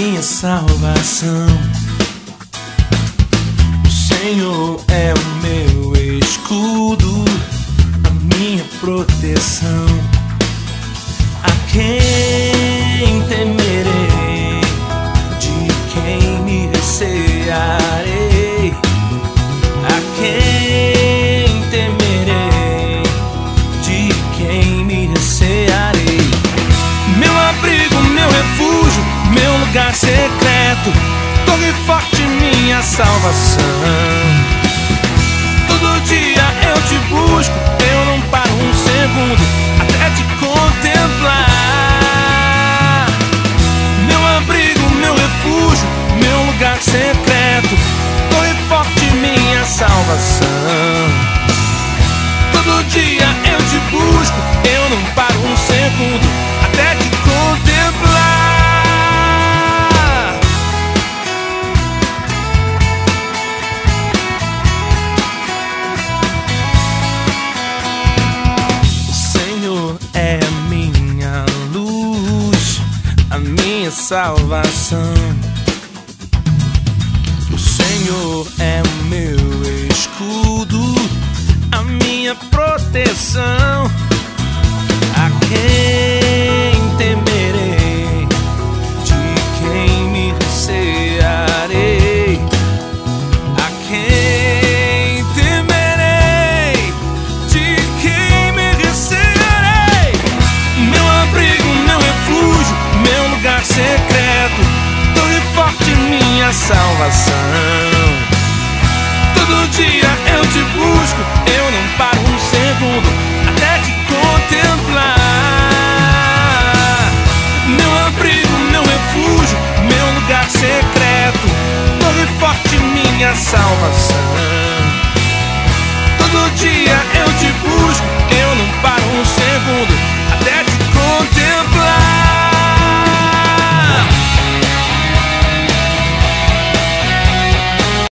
minha salvação. O Senhor é o meu escudo, a minha proteção. A quem temerei? De quem me recearei? A quem temerei? De quem me recearei? Meu abrigo, meu refúgio, meu lugar secreto, torre forte, minha salvação. Todo dia eu te busco, eu não paro um segundo até te contemplar. Meu abrigo, meu refúgio, meu lugar secreto, torre forte, minha salvação. Todo dia eu te busco, eu não paro um segundo até te contemplar. O Senhor é a minha luz, a minha salvação. O Senhor é o meu escudo, a minha proteção. A quem temerei? De quem me recearei? A quem temerei? De quem me recearei? Meu abrigo, meu refúgio, meu lugar secreto, torre forte, minha salvação. Todo dia eu te busco, eu não paro um segundo até te contemplar. Meu abrigo, meu refúgio, meu lugar secreto, torre forte, minha salvação. Todo dia eu te busco, eu não paro um segundo